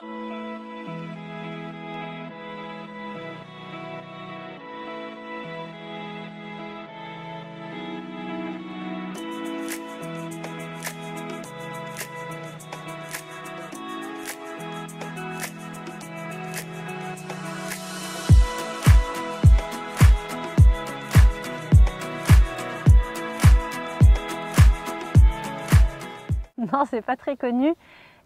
Non, c'est pas très connu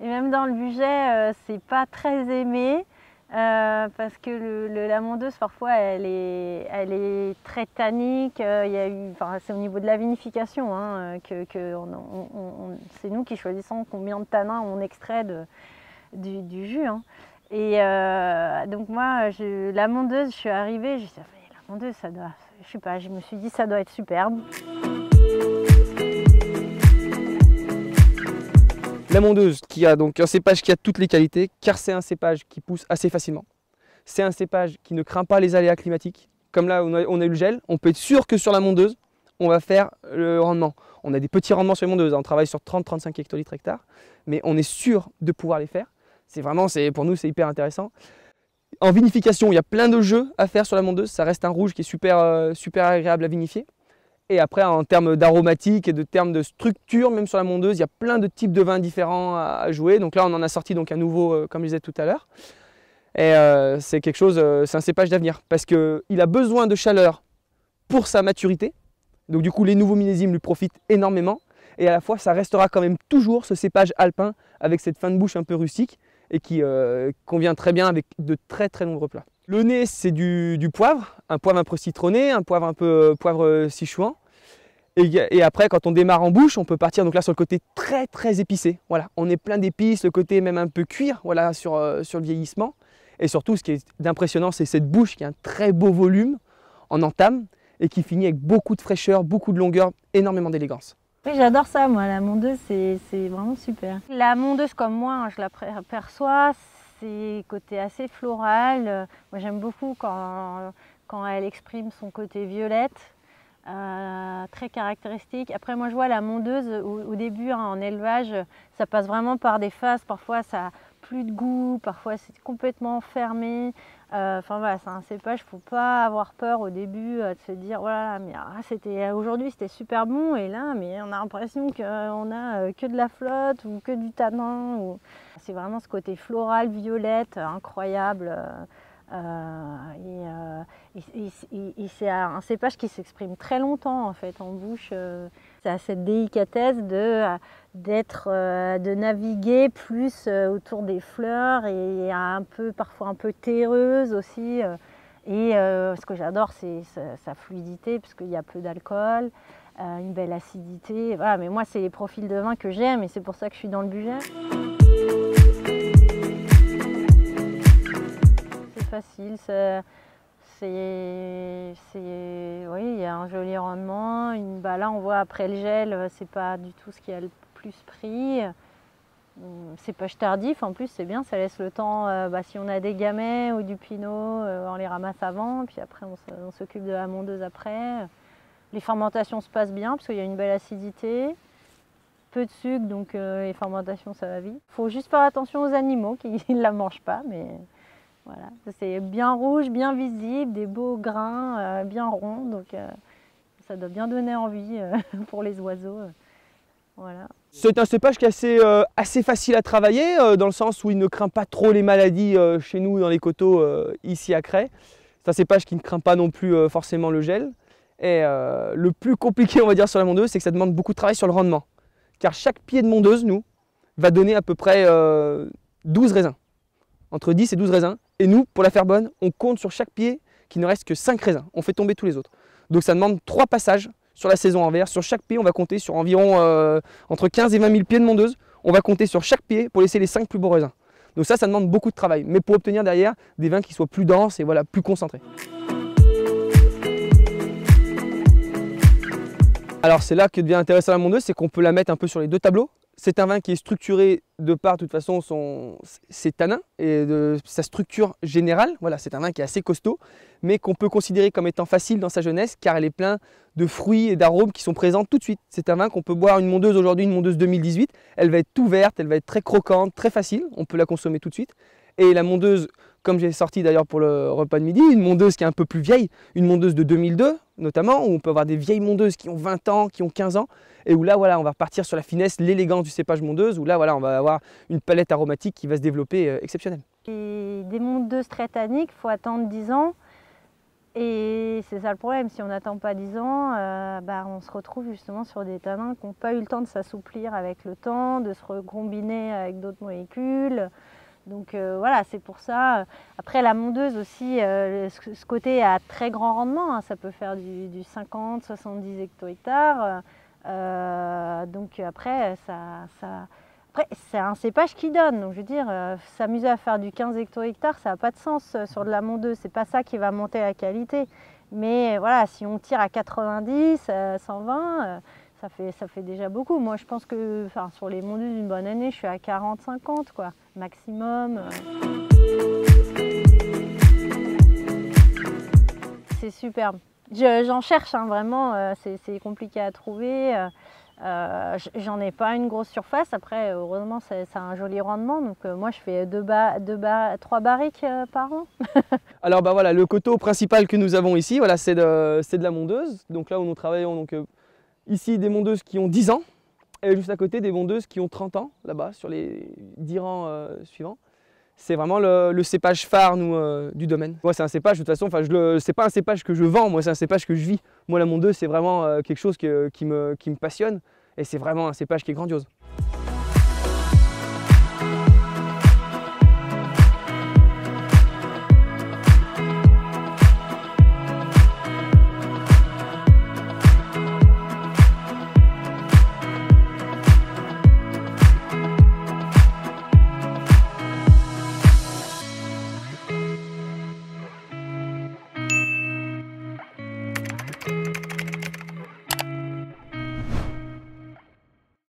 et même dans le budget, c'est pas très aimé parce que la mondeuse parfois elle est très tannique. C'est au niveau de la vinification hein, c'est nous qui choisissons combien de tanins on extrait du jus. Hein. Et donc moi, la mondeuse, je suis arrivée, je me suis dit, la mondeuse, ça doit, je sais pas, je me suis dit ça doit être superbe. La mondeuse qui a donc un cépage qui a toutes les qualités, car c'est un cépage qui pousse assez facilement. C'est un cépage qui ne craint pas les aléas climatiques. Comme là, on a eu le gel, on peut être sûr que sur la mondeuse, on va faire le rendement. On a des petits rendements sur les mondeuses, on travaille sur 30-35 hectolitres hectare, mais on est sûr de pouvoir les faire. Pour nous, c'est hyper intéressant. En vinification, il y a plein de jeux à faire sur la mondeuse. Ça reste un rouge qui est super agréable à vinifier. Et après, en termes d'aromatique et de termes de structure, même sur la mondeuse, il y a plein de types de vins différents à jouer. Donc là, on en a sorti donc un nouveau, comme je disais tout à l'heure. Et c'est quelque chose, c'est un cépage d'avenir parce qu'il a besoin de chaleur pour sa maturité. Donc du coup, les nouveaux millésimes lui profitent énormément. Et à la fois, ça restera quand même toujours ce cépage alpin avec cette fin de bouche un peu rustique et qui convient très bien avec de très nombreux plats. Le nez, c'est du poivre, un poivre un peu citronné, un poivre un peu poivre sichuan. Et après, quand on démarre en bouche, on peut partir donc là sur le côté très épicé. Voilà, on est plein d'épices, le côté même un peu cuir, voilà, sur le vieillissement. Et surtout, ce qui est d'impressionnant, c'est cette bouche qui a un très beau volume en entame et qui finit avec beaucoup de fraîcheur, beaucoup de longueur, énormément d'élégance. Oui, j'adore ça, moi, la mondeuse, c'est vraiment super. La mondeuse, comme moi, je la perçois, c'est côté assez floral. Moi, j'aime beaucoup quand elle exprime son côté violette. Très caractéristique. Après moi je vois la mondeuse au début hein, en élevage, ça passe vraiment par des phases, parfois ça a plus de goût, parfois c'est complètement fermé. Enfin voilà, c'est un cépage, faut pas avoir peur au début de se dire voilà mais aujourd'hui c'était super bon et là mais on a l'impression qu'on a que de la flotte ou que du tanin. C'est vraiment ce côté floral, violette, incroyable. Et c'est un cépage qui s'exprime très longtemps en fait en bouche. Ça a cette délicatesse de naviguer plus autour des fleurs et parfois un peu terreuse aussi. Et ce que j'adore c'est sa fluidité parce qu'il y a peu d'alcool, une belle acidité. Voilà, mais moi c'est les profils de vin que j'aime et c'est pour ça que je suis dans le budget. Facile, oui, il y a un joli rendement. Là, on voit après le gel, c'est pas du tout ce qui a le plus pris. Cépage tardif, en plus, c'est bien, ça laisse le temps. Si on a des gamay ou du pinot, on les ramasse avant, puis après, on s'occupe de la mondeuse après. Les fermentations se passent bien parce qu'il y a une belle acidité, peu de sucre, donc les fermentations, ça va vite. Il faut juste faire attention aux animaux qui ne la mangent pas, mais. Voilà, c'est bien rouge, bien visible, des beaux grains bien ronds, donc ça doit bien donner envie pour les oiseaux. Voilà. C'est un cépage qui est assez facile à travailler, dans le sens où il ne craint pas trop les maladies chez nous dans les coteaux ici à Cray. C'est un cépage qui ne craint pas non plus forcément le gel. Et le plus compliqué on va dire sur la mondeuse, c'est que ça demande beaucoup de travail sur le rendement. Car chaque pied de mondeuse, nous, va donner à peu près 12 raisins. Entre 10 et 12 raisins. Et nous, pour la faire bonne, on compte sur chaque pied qu'il ne reste que 5 raisins. On fait tomber tous les autres. Donc ça demande 3 passages sur la saison en verre. Sur chaque pied, on va compter sur environ entre 15 et 20 000 pieds de mondeuse. On va compter sur chaque pied pour laisser les 5 plus beaux raisins. Donc ça demande beaucoup de travail. Mais pour obtenir derrière des vins qui soient plus denses et voilà, plus concentrés. Alors c'est là que devient intéressant la mondeuse, c'est qu'on peut la mettre un peu sur les deux tableaux. C'est un vin qui est structuré de par, de toute façon, ses tanins et de sa structure générale. Voilà, c'est un vin qui est assez costaud, mais qu'on peut considérer comme étant facile dans sa jeunesse, car elle est plein de fruits et d'arômes qui sont présents tout de suite. C'est un vin qu'on peut boire une mondeuse aujourd'hui, une mondeuse 2018. Elle va être tout verte, elle va être très croquante, très facile. On peut la consommer tout de suite. Et la mondeuse, comme j'ai sorti d'ailleurs pour le repas de midi, une mondeuse qui est un peu plus vieille, une mondeuse de 2002 notamment, où on peut avoir des vieilles mondeuses qui ont 20 ans, qui ont 15 ans, et où là, voilà, on va repartir sur la finesse, l'élégance du cépage mondeuse, où là, voilà, on va avoir une palette aromatique qui va se développer exceptionnelle. Et des mondeuses très tanniques, il faut attendre 10 ans. Et c'est ça le problème, si on n'attend pas 10 ans, on se retrouve justement sur des tanins qui n'ont pas eu le temps de s'assouplir avec le temps, de se recombiner avec d'autres molécules. Donc voilà, c'est pour ça. Après la mondeuse aussi, ce côté à très grand rendement, hein, ça peut faire du 50-70 hecto-hectares. Donc après, après c'est un cépage qui donne. Donc je veux dire, s'amuser à faire du 15 hecto-hectares, ça n'a pas de sens sur de la mondeuse. C'est pas ça qui va monter la qualité. Mais voilà, si on tire à 90, 120, ça fait déjà beaucoup. Moi, je pense que sur les mondeuses d'une bonne année, je suis à 40-50, quoi, maximum. C'est superbe. J'en cherche, hein, vraiment, c'est compliqué à trouver. J'en ai pas une grosse surface. Après, heureusement, ça a un joli rendement. Donc moi, je fais 3 barriques par an. Alors voilà, le coteau principal que nous avons ici, voilà, c'est de la mondeuse. Donc là où nous travaillons, donc, ici des mondeuses qui ont 10 ans, et juste à côté des mondeuses qui ont 30 ans, là-bas, sur les 10 rangs suivants. C'est vraiment le cépage phare du domaine. Moi, c'est un cépage, de toute façon, c'est pas un cépage que je vends, moi, c'est un cépage que je vis. Moi, la mondeuse, c'est vraiment quelque chose qui me passionne, et c'est vraiment un cépage qui est grandiose.